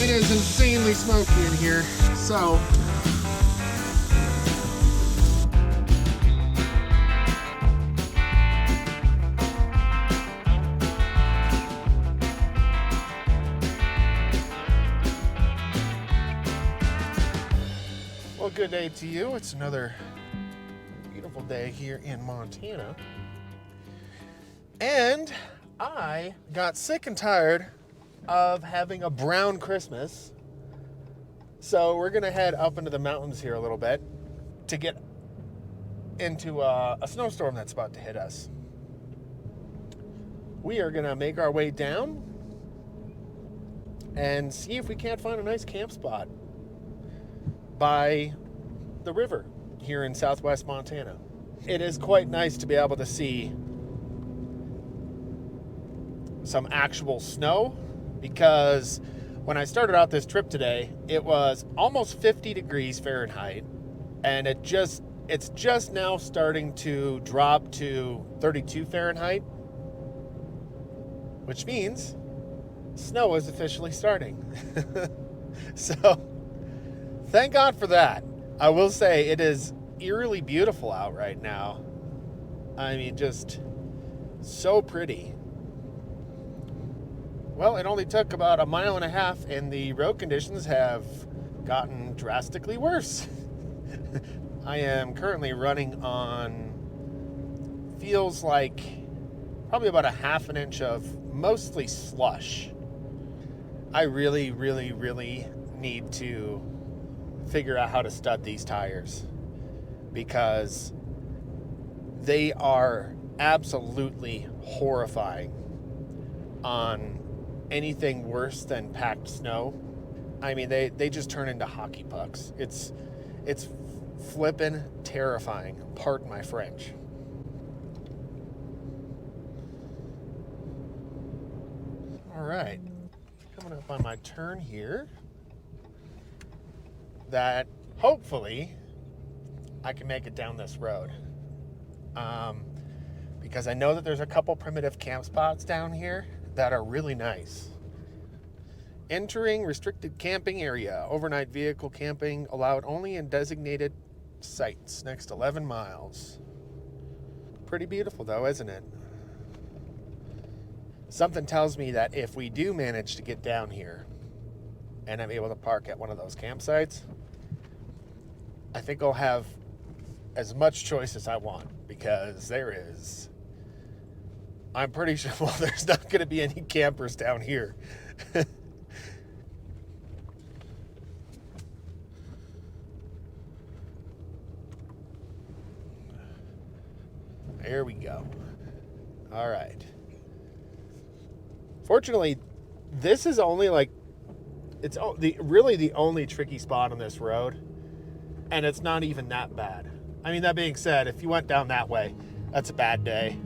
It is insanely smoky in here, so well, good day to you. It's another beautiful day here in Montana. And I got sick and tired of having a brown Christmas. So we're gonna head up into the mountains here a little bit to get into a snowstorm that's about to hit us. We are gonna make our way down and see if we can't find a nice camp spot by the river here in southwest Montana. It is quite nice to be able to see some actual snow, because when I started out this trip today, it was almost 50 degrees Fahrenheit, and it's just now starting to drop to 32 Fahrenheit, which means snow is officially starting. So thank God for that. I will say it is eerily beautiful out right now. I mean, just so pretty. Well, it only took about a mile and a half, and the road conditions have gotten drastically worse. I am currently running on, feels like probably about a half an inch of mostly slush. I really, really, really need to figure out how to stud these tires, because they are absolutely horrifying on anything worse than packed snow. I mean, they just turn into hockey pucks. It's flippin' terrifying. Pardon my French. All right, coming up on my turn here, that hopefully I can make it down this road, because I know that there's a couple primitive camp spots down here that are really nice. Entering restricted camping area. Overnight vehicle camping allowed only in designated sites. Next 11 miles. Pretty beautiful though, isn't it? Something tells me that if we do manage to get down here and I'm able to park at one of those campsites, I think I'll have as much choice as I want, because I'm pretty sure, well, there's not going to be any campers down here. There we go. All right. Fortunately, this is only it's really the only tricky spot on this road, and it's not even that bad. I mean, that being said, if you went down that way, that's a bad day.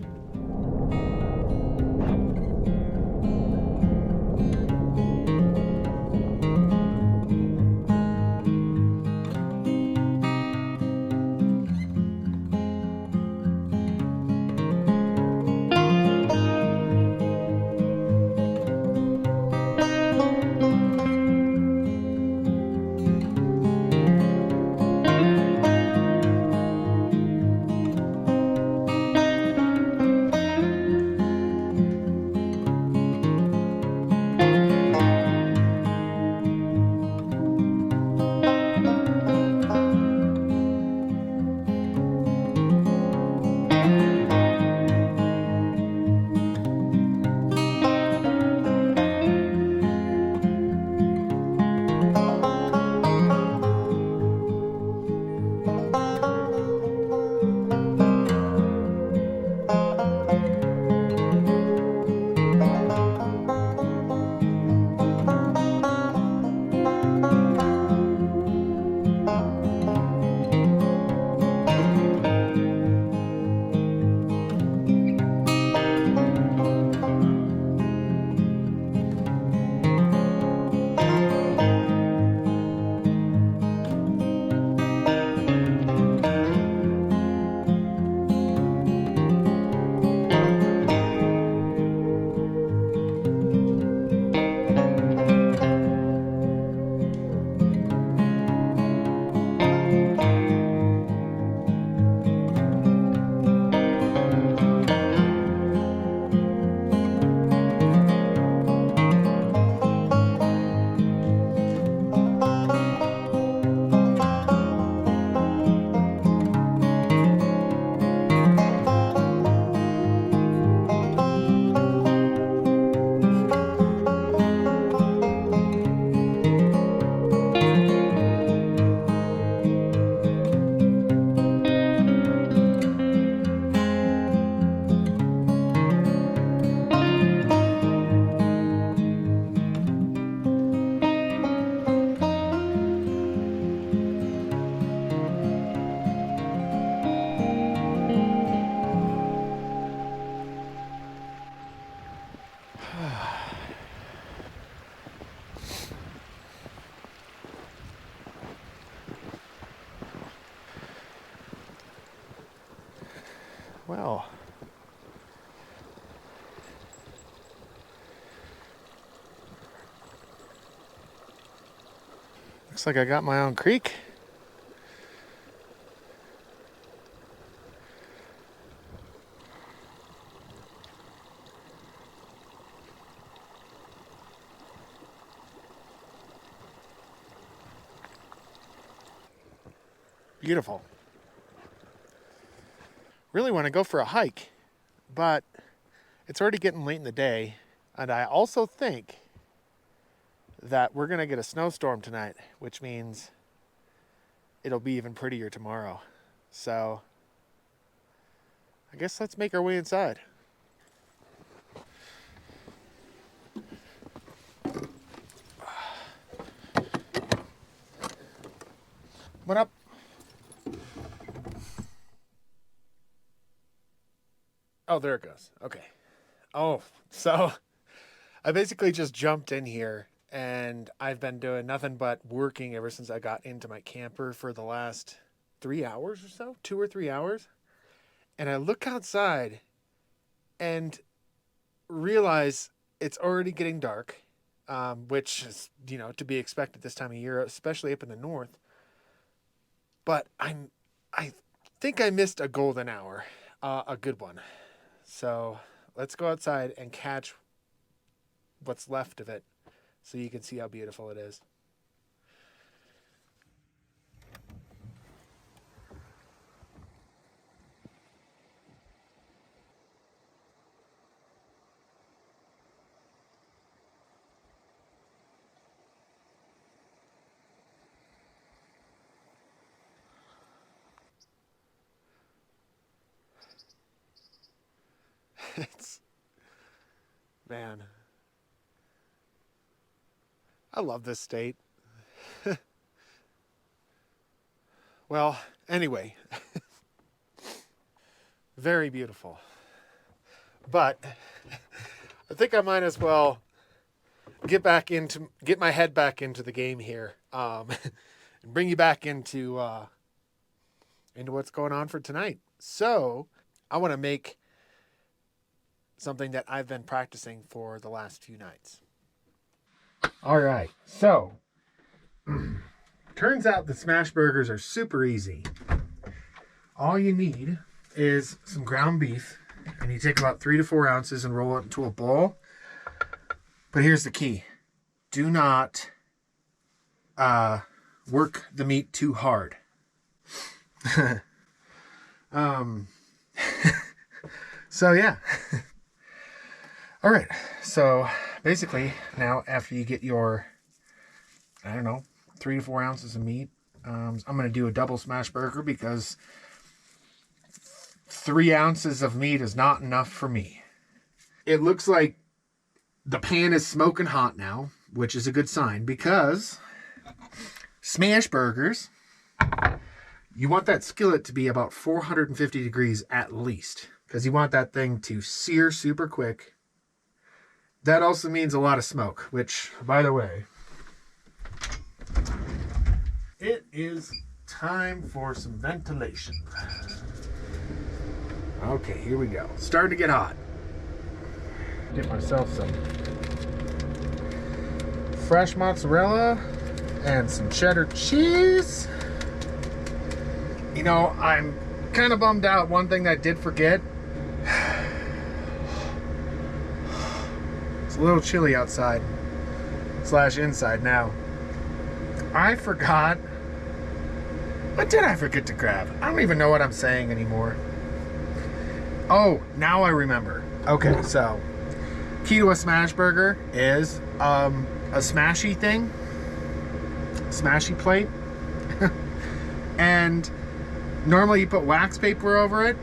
Well, looks like I got my own creek. Beautiful. Really want to go for a hike, but it's already getting late in the day, and I also think that we're going to get a snowstorm tonight, which means it'll be even prettier tomorrow. So I guess let's make our way inside. What up? Oh, there it goes. Okay. Oh, so I basically just jumped in here, and I've been doing nothing but working ever since I got into my camper for the last 3 hours or so, 2 or 3 hours. And I look outside and realize it's already getting dark, which is, to be expected this time of year, especially up in the north. But I think I missed a golden hour, a good one. So let's go outside and catch what's left of it so you can see how beautiful it is. Man, I love this state. Well, anyway, very beautiful. But I think I might as well get my head back into the game here, and bring you back into what's going on for tonight. So I want to make something that I've been practicing for the last few nights. All right, so turns out the smash burgers are super easy. All you need is some ground beef, and you take about 3 to 4 ounces and roll it into a bowl. But here's the key: do not work the meat too hard. So yeah. All right, so basically now after you get your, 3 to 4 ounces of meat, I'm going to do a double smash burger because 3 ounces of meat is not enough for me. It looks like the pan is smoking hot now, which is a good sign because smash burgers, you want that skillet to be about 450 degrees at least because you want that thing to sear super quick. That also means a lot of smoke, which, by the way, it is time for some ventilation. Okay, here we go. Starting to get hot. Get myself some fresh mozzarella and some cheddar cheese. I'm kind of bummed out. One thing that I did forget. It's a little chilly outside / inside now. I forgot. What did I forget to grab? I don't even know what I'm saying anymore. Oh, now I remember. Okay, so key to a smash burger is a smashy thing. Smashy plate. And normally you put wax paper over it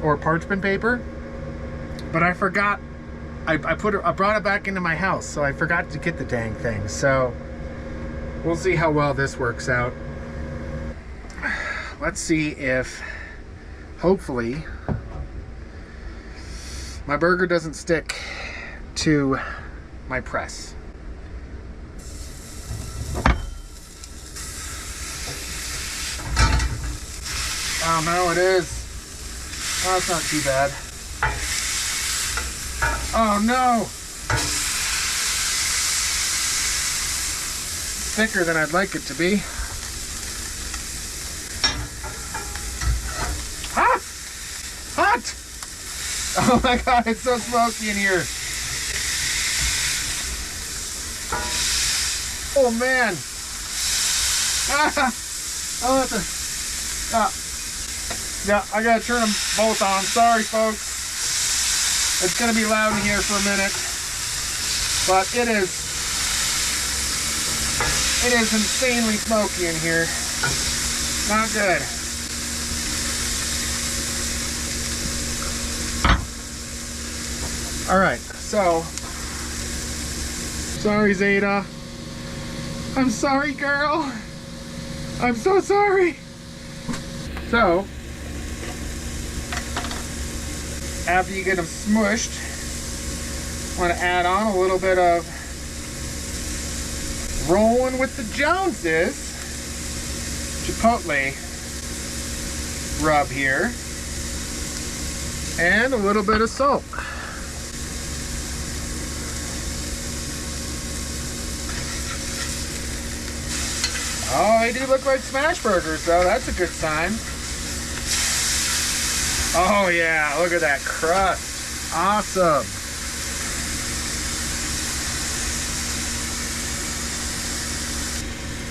or parchment paper. But I forgot. I brought it back into my house, so I forgot to get the dang thing. So we'll see how well this works out. Let's see if, hopefully, my burger doesn't stick to my press. Oh no, it is. Oh, that's not too bad. Oh no! Thicker than I'd like it to be. Hot! Hot! Oh my god, it's so smoky in here. Oh man. Ah, I'll have to. Yeah, I gotta turn them both on. Sorry, folks. It's gonna be loud in here for a minute, but it is insanely smoky in here. Not good. All right, so sorry, Zeda. I'm sorry, girl. I'm so sorry. So, after you get them smushed, I want to add on a little bit of Rolling with the Joneses chipotle rub here, and a little bit of salt. Oh, they do look like smash burgers, though. That's a good sign. Oh, yeah. Look at that crust. Awesome.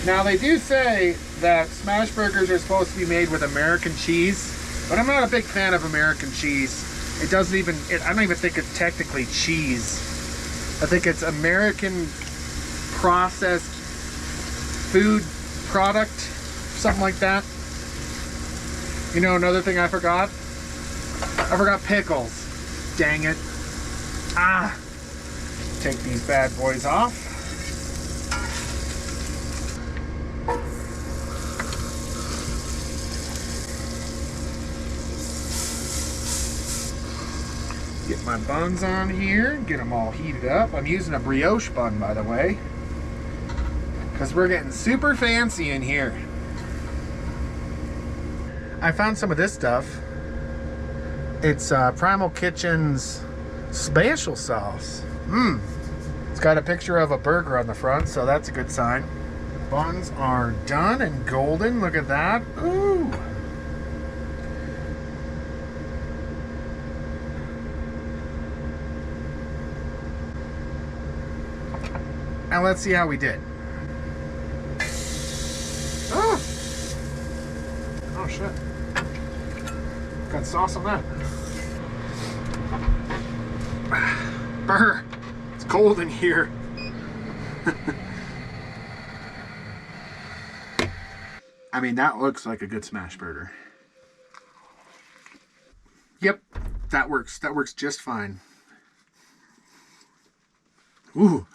Now, they do say that smash burgers are supposed to be made with American cheese, but I'm not a big fan of American cheese. It doesn't even, I don't even think it's technically cheese. I think it's American processed food product, something like that. You know, another thing I forgot pickles. Dang it. Ah. Take these bad boys off. Get my buns on here, get them all heated up. I'm using a brioche bun, by the way, because we're getting super fancy in here. I found some of this stuff. It's Primal Kitchen's special sauce. It's got a picture of a burger on the front, so that's a good sign. Buns are done and golden. Look at that. Ooh. Now let's see how we did. Oh shit. Got sauce on that. Brr. It's cold in here. I mean, that looks like a good smash burger. Yep, that works. That works just fine. Ooh.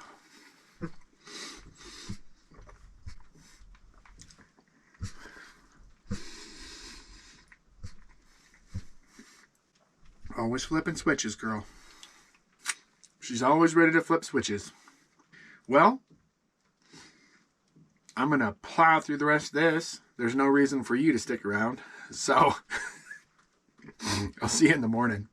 Always flipping switches, girl. She's always ready to flip switches. Well, I'm going to plow through the rest of this. There's no reason for you to stick around. So, I'll see you in the morning.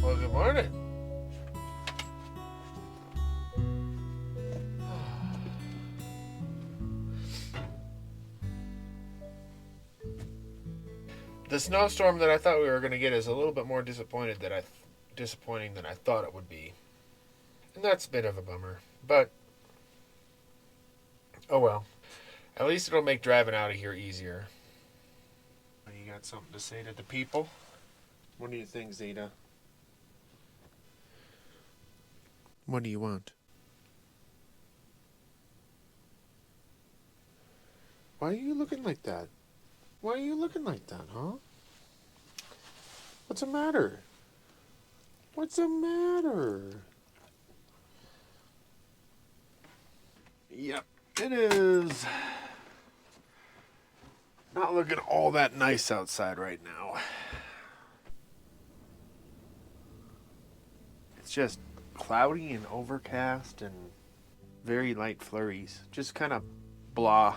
Well, good morning. The snowstorm that I thought we were going to get is a little bit more disappointing than I thought it would be. And that's a bit of a bummer. But, oh well. At least it'll make driving out of here easier. You got something to say to the people? What do you think, Zeda? What do you want? Why are you looking like that? Why are you looking like that, huh? What's the matter? What's the matter? Yep, it is not looking all that nice outside right now. It's just cloudy and overcast and very light flurries. Just kind of blah.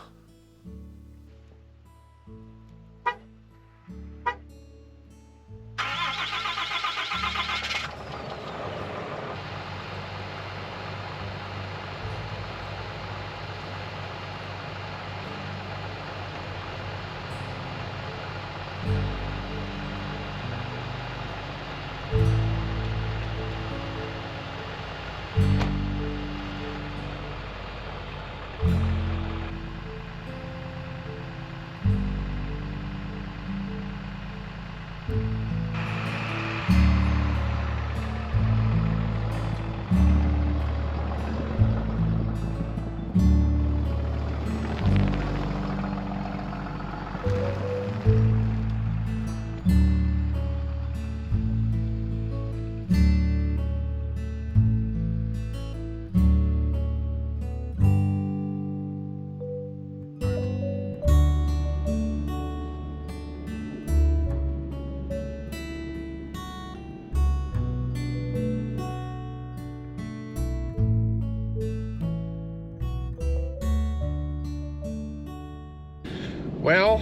Well,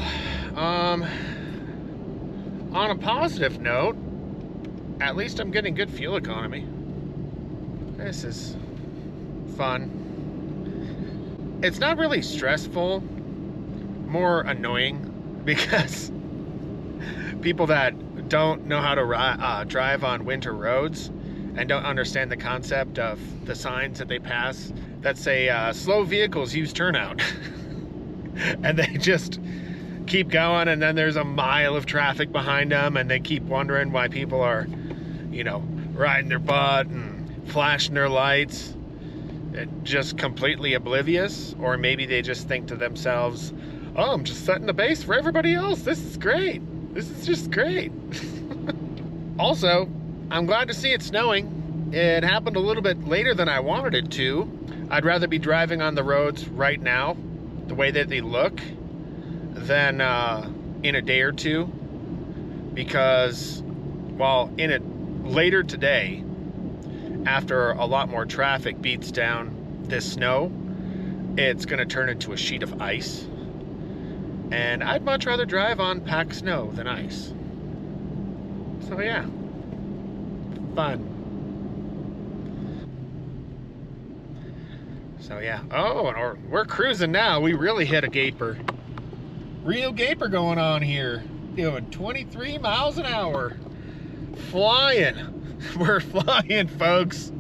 on a positive note, at least I'm getting good fuel economy. This is fun. It's not really stressful, more annoying, because people that don't know how to drive on winter roads and don't understand the concept of the signs that they pass that say slow vehicles use turnout. And they just keep going, and then there's a mile of traffic behind them, and they keep wondering why people are, riding their butt and flashing their lights, just completely oblivious. Or maybe they just think to themselves, oh, I'm just setting the pace for everybody else. This is great. This is just great. Also, I'm glad to see it snowing. It happened a little bit later than I wanted it to. I'd rather be driving on the roads right now, the way that they look, than in a day or two, because in it later today, after a lot more traffic beats down this snow, it's going to turn into a sheet of ice, and I'd much rather drive on packed snow than ice. So yeah, fun. So yeah, we're cruising now. We really hit a gaper. Real gaper going on here. Doing 23 miles an hour. Flying. We're flying, folks.